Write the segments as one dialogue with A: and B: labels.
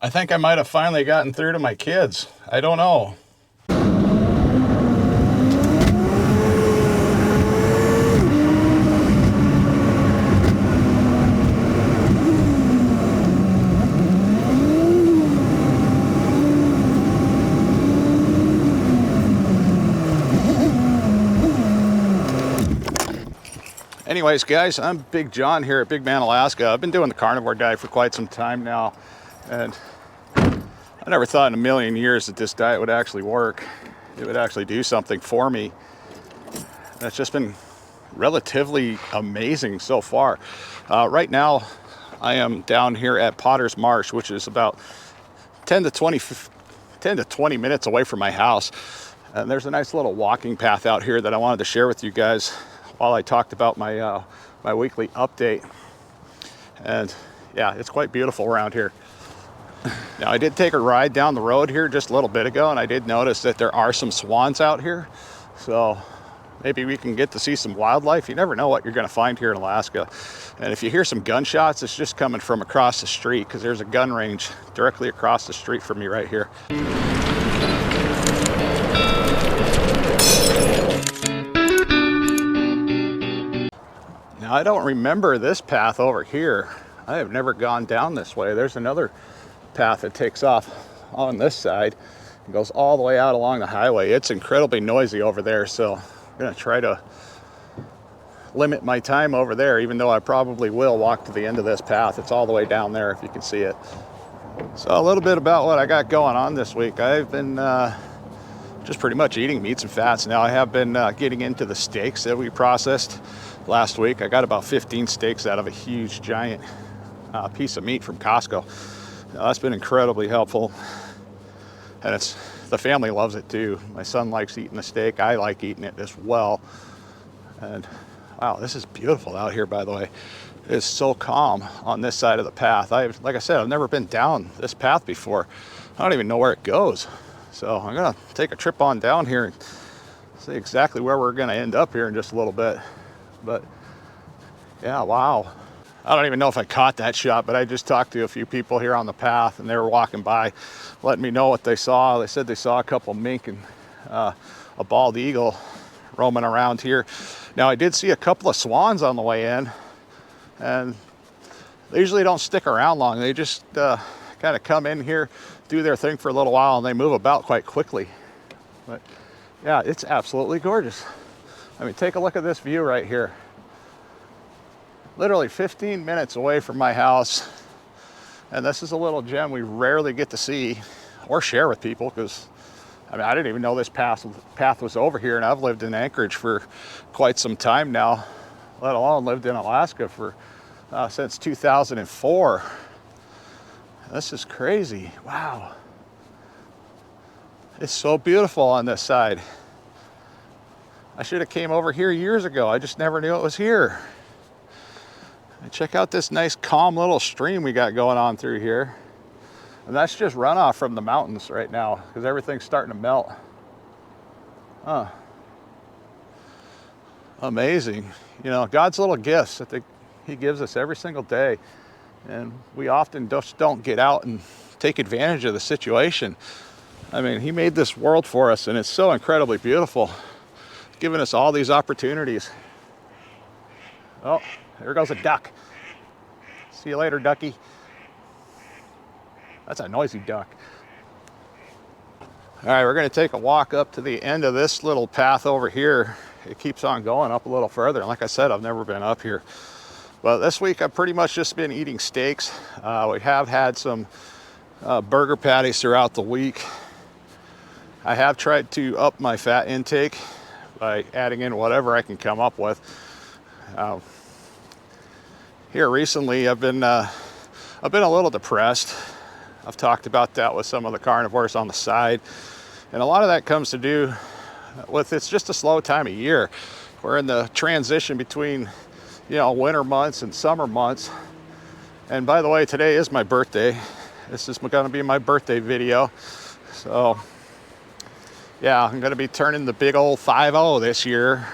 A: I think I might have finally gotten through to my kids. I don't know. Anyways, guys, I'm Big John here at Big Man, Alaska. I've been doing the carnivore diet for quite some time now, and I never thought in a million years that this diet would actually work. It would actually do something for me. And it's just been relatively amazing so far. Right now, I am down here at Potter's Marsh, which is about 10 to 20 minutes away from my house. And there's a nice little walking path out here that I wanted to share with you guys while I talked about my my weekly update. And yeah, it's quite beautiful around here. Now, I did take a ride down the road here just a little bit ago, and I did notice that there are some swans out here. So maybe we can get to see some wildlife. You never know what you're going to find here in Alaska. And if you hear some gunshots, it's just coming from across the street, because there's a gun range directly across the street from me right here. Now, I don't remember this path over here. I have never gone down this way. There's another path that takes off on this side and goes all the way out along the highway. It's incredibly noisy over there, so I'm going to try to limit my time over there, even though I probably will walk to the end of this path. It's all the way down there if you can see it. So a little bit about what I got going on this week. I've been just pretty much eating meats and fats. Now, I have been getting into the steaks that we processed last week. I got about 15 steaks out of a huge giant piece of meat from Costco. Now, that's been incredibly helpful, and the family loves it too. My son likes eating the steak. I like eating it as well. And wow, this is beautiful out here, by the way. It is so calm on this side of the path. Like I said, I've never been down this path before. I don't even know where it goes. So I'm gonna take a trip on down here and see exactly where we're gonna end up here in just a little bit. But yeah, wow. I don't even know if I caught that shot, but I just talked to a few people here on the path, and they were walking by, letting me know what they saw. They said they saw a couple mink and a bald eagle roaming around here. Now, I did see a couple of swans on the way in, and they usually don't stick around long. They just kind of come in here, do their thing for a little while, and they move about quite quickly. But yeah, it's absolutely gorgeous. I mean, take a look at this view right here. Literally 15 minutes away from my house. And this is a little gem we rarely get to see or share with people, because I mean, I didn't even know this path was over here, and I've lived in Anchorage for quite some time now, let alone lived in Alaska for since 2004. This is crazy. Wow. It's so beautiful on this side. I should have came over here years ago. I just never knew it was here. And check out this nice calm little stream we got going on through here. And that's just runoff from the mountains right now, because everything's starting to melt. Huh. Amazing. You know, God's little gifts that He gives us every single day. And we often just don't get out and take advantage of the situation. I mean, He made this world for us, and it's so incredibly beautiful, giving us all these opportunities. Oh, there goes a duck. See you later, ducky. That's a noisy duck. All right, we're going to take a walk up to the end of this little path over here. It keeps on going up a little further. And like I said, I've never been up here. But this week, I've pretty much just been eating steaks. We have had some burger patties throughout the week. I have tried to up my fat intake by adding in whatever I can come up with. Here recently, I've been a little depressed. I've talked about that with some of the carnivores on the side, and a lot of that comes to do with it's just a slow time of year. We're in the transition between, you know, winter months and summer months. And by the way, today is my birthday. This is going to be my birthday video. So yeah, I'm going to be turning the big old 50 this year.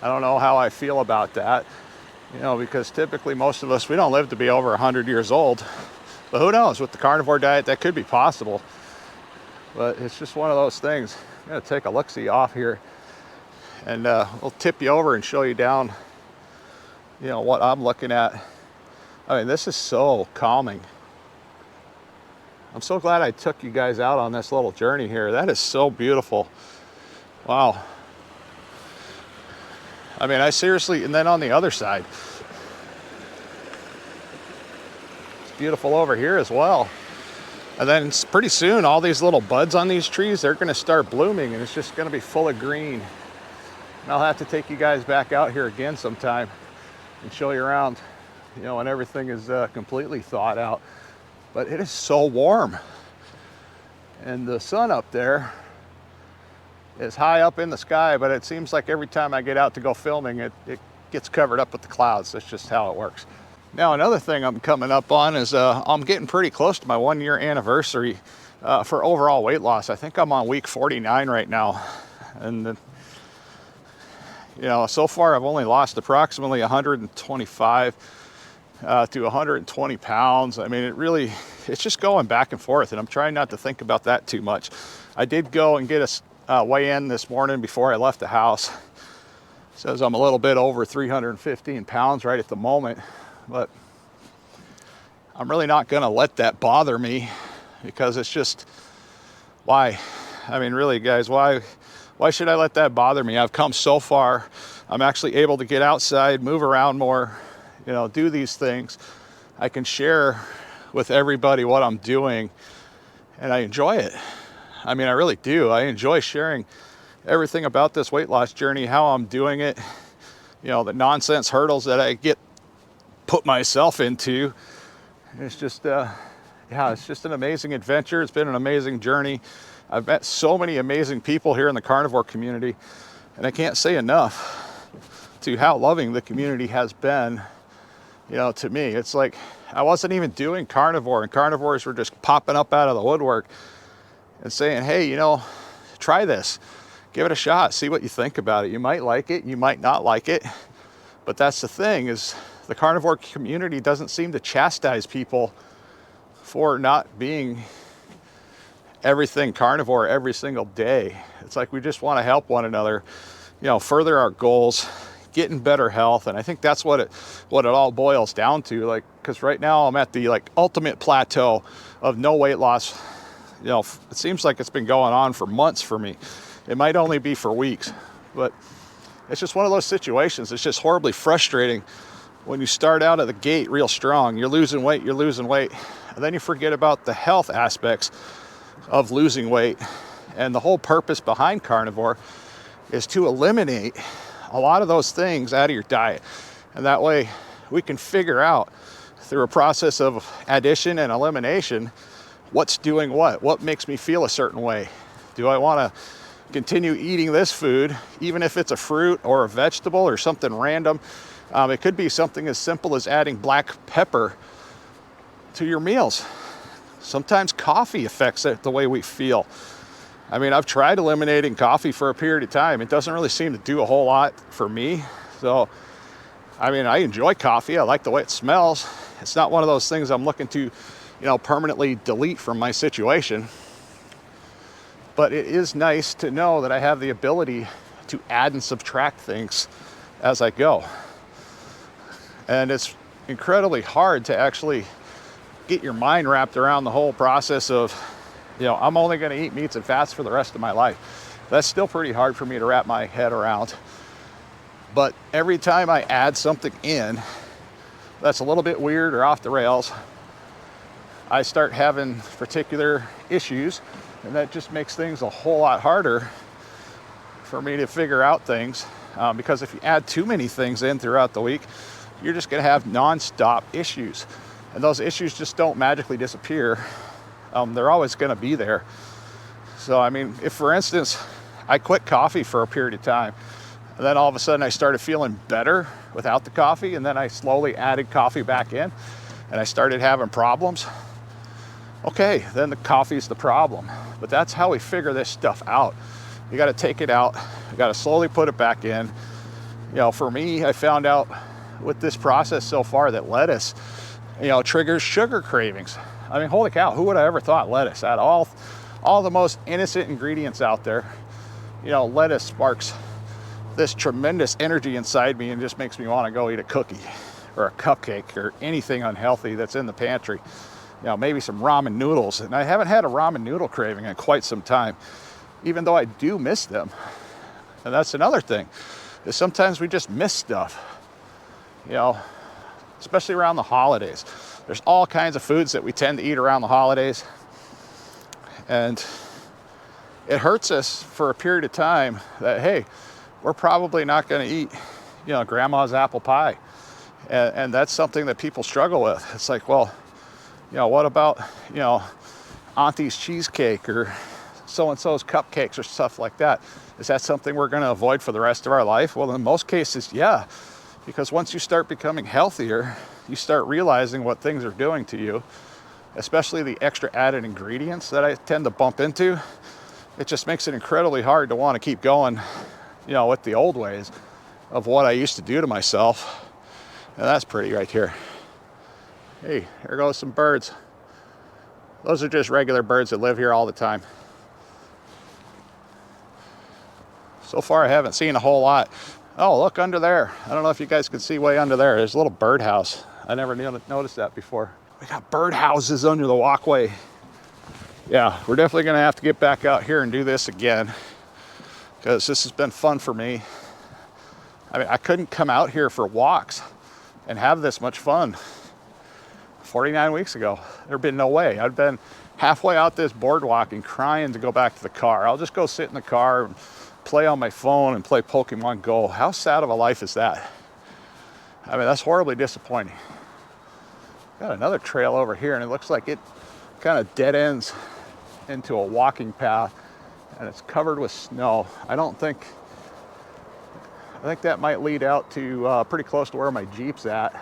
A: I don't know how I feel about that, you know, because typically most of us, we don't live to be over 100 years old. But who knows, with the carnivore diet, that could be possible. But it's just one of those things. I'm gonna take a look-see off here, and we'll tip you over and show you down, what I'm looking at. I mean, this is so calming. I'm so glad I took you guys out on this little journey here. That is so beautiful. Wow. I mean, I seriously, and then on the other side, it's beautiful over here as well. And then pretty soon, all these little buds on these trees, they're gonna start blooming, and it's just gonna be full of green. And I'll have to take you guys back out here again sometime and show you around, when everything is completely thawed out. But it is so warm. And the sun up there is high up in the sky, but it seems like every time I get out to go filming, it gets covered up with the clouds. That's just how it works. Now, another thing I'm coming up on is I'm getting pretty close to my 1-year anniversary for overall weight loss. I think I'm on week 49 right now. And so far I've only lost approximately 125 to 120 pounds. I mean, it's just going back and forth, and I'm trying not to think about that too much. I did go and get a weigh-in this morning before I left the house. It says I'm a little bit over 315 pounds right at the moment, but I'm really not gonna let that bother me, because it's just, why? I mean, really, guys, why should I let that bother me? I've come so far. I'm actually able to get outside, move around more, do these things. I can share with everybody what I'm doing, and I enjoy it. I mean, I really do. I enjoy sharing everything about this weight loss journey, how I'm doing it, the nonsense hurdles that I put myself into. It's just, it's just an amazing adventure. It's been an amazing journey. I've met so many amazing people here in the carnivore community, and I can't say enough to how loving the community has been. To me, it's like I wasn't even doing carnivore, and carnivores were just popping up out of the woodwork and saying, hey, try this, give it a shot, see what you think about it. You might like it, you might not like it, but that's the thing, is the carnivore community doesn't seem to chastise people for not being everything carnivore every single day. It's like we just want to help one another, further our goals, get in better health. And I think that's what it all boils down to. Because right now I'm at the ultimate plateau of no weight loss. It seems like it's been going on for months for me. It might only be for weeks, but it's just one of those situations. It's just horribly frustrating when you start out at the gate real strong. You're losing weight, and then you forget about the health aspects of losing weight. And the whole purpose behind carnivore is to eliminate a lot of those things out of your diet. And that way we can figure out through a process of addition and elimination what's doing what makes me feel a certain way. Do I want to continue eating this food, even if it's a fruit or a vegetable or something random? It could be something as simple as adding black pepper to your meals. Sometimes coffee affects it, the way we feel. I mean, I've tried eliminating coffee for a period of time. It doesn't really seem to do a whole lot for me. So, I mean, I enjoy coffee. I like the way it smells. It's not one of those things I'm looking to, permanently delete from my situation. But it is nice to know that I have the ability to add and subtract things as I go. And it's incredibly hard to actually get your mind wrapped around the whole process of, I'm only going to eat meats and fats for the rest of my life. That's still pretty hard for me to wrap my head around. But every time I add something in that's a little bit weird or off the rails, I start having particular issues, and that just makes things a whole lot harder for me to figure out things. Because if you add too many things in throughout the week, you're just going to have nonstop issues. And those issues just don't magically disappear. They're always going to be there. So, I mean, if, for instance, I quit coffee for a period of time, and then all of a sudden I started feeling better without the coffee, and then I slowly added coffee back in, and I started having problems, okay, then the coffee's the problem. But that's how we figure this stuff out. You got to take it out. You got to slowly put it back in. For me, I found out with this process so far that lettuce, triggers sugar cravings. I mean, holy cow, who would have ever thought lettuce? Out of all the most innocent ingredients out there, you know, lettuce sparks this tremendous energy inside me and just makes me want to go eat a cookie or a cupcake or anything unhealthy that's in the pantry. You know, maybe some ramen noodles. And I haven't had a ramen noodle craving in quite some time, even though I do miss them. And that's another thing, is sometimes we just miss stuff, you know, especially around the holidays. There's all kinds of foods that we tend to eat around the holidays. And it hurts us for a period of time that, hey, we're probably not going to eat, you know, grandma's apple pie. And that's something that people struggle with. It's like, well, you know, what about, you know, auntie's cheesecake or so-and-so's cupcakes or stuff like that? Is that something we're going to avoid for the rest of our life? Well, in most cases, yeah. Because once you start becoming healthier, you start realizing what things are doing to you, especially the extra added ingredients that I tend to bump into. It just makes it incredibly hard to want to keep going, you know, with the old ways of what I used to do to myself. And that's pretty right here. Hey, there goes some birds. Those are just regular birds that live here all the time. So far, I haven't seen a whole lot. Oh, look under there. I don't know if you guys can see way under there. There's a little birdhouse. I never noticed that before. We got birdhouses under the walkway. Yeah, we're definitely gonna have to get back out here and do this again, because this has been fun for me. I mean, I couldn't come out here for walks and have this much fun 49 weeks ago. There'd been no way. I'd been halfway out this boardwalk and crying to go back to the car. I'll just go sit in the car and play on my phone and play Pokemon Go. How sad of a life is that? I mean, that's horribly disappointing. Got another trail over here, and it looks like it kind of dead ends into a walking path, and it's covered with snow. I think that might lead out to pretty close to where my Jeep's at,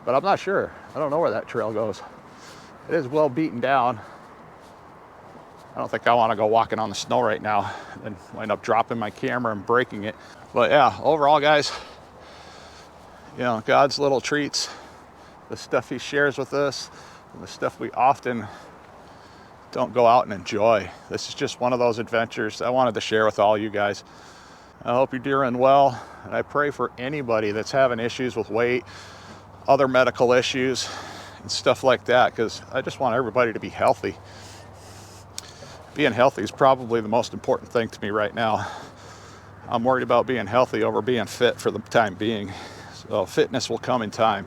A: but I'm not sure. I don't know where that trail goes. It is well beaten down. I don't think I want to go walking on the snow right now and wind up dropping my camera and breaking it. But yeah, overall, guys, you know, God's little treats, the stuff he shares with us, and the stuff we often don't go out and enjoy. This is just one of those adventures I wanted to share with all you guys. I hope you're doing well, and I pray for anybody that's having issues with weight, other medical issues, and stuff like that, because I just want everybody to be healthy. Being healthy is probably the most important thing to me right now. I'm worried about being healthy over being fit for the time being. So fitness will come in time,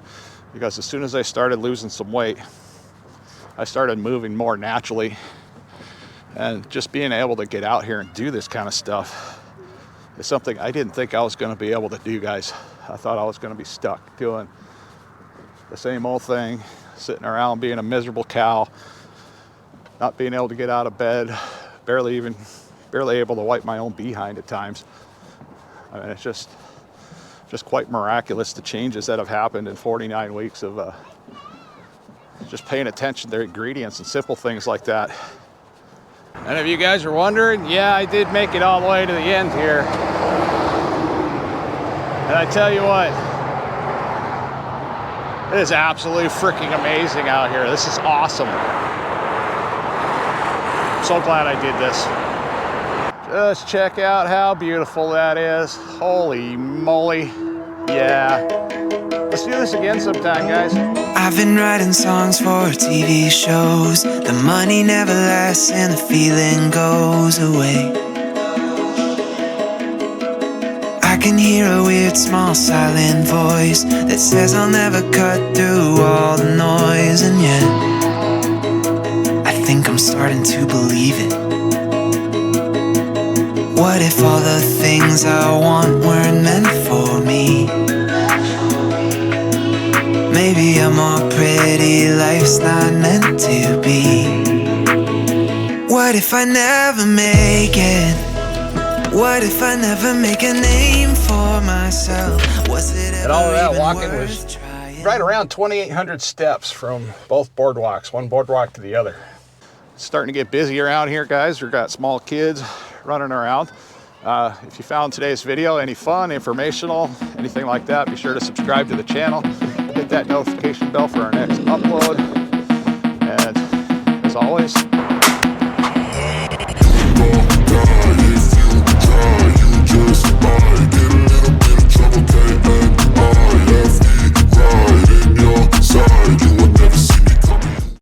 A: because as soon as I started losing some weight, I started moving more naturally. And just being able to get out here and do this kind of stuff is something I didn't think I was going to be able to do, guys. I thought I was going to be stuck doing the same old thing, sitting around being a miserable cow, not being able to get out of bed, barely able to wipe my own behind at times. I mean, it's just quite miraculous, the changes that have happened in 49 weeks of just paying attention to ingredients and simple things like that. And if you guys are wondering, yeah, I did make it all the way to the end here. And I tell you what, it is absolutely freaking amazing out here. This is awesome. So glad I did this. Just check out how beautiful that is. Holy moly. Yeah. Let's do this again sometime, guys.
B: I've been writing songs for TV shows. The money never lasts and the feeling goes away. I can hear a weird small silent voice that says I'll never cut through all the noise. And yet I think I'm starting to believe it. What if all the things I want weren't meant for me? Maybe a more pretty life's not meant to be. What if I never make it? What if I never make a name for myself? Was it ever
A: and all of that
B: even
A: walking
B: worth
A: was
B: trying?
A: right around 2,800 steps from both boardwalks, one boardwalk to the other. It's starting to get busy around here, guys. We've got small kids running around. If you found today's video any fun, informational, anything like that, be sure to subscribe to the channel. Hit that notification bell for our next upload.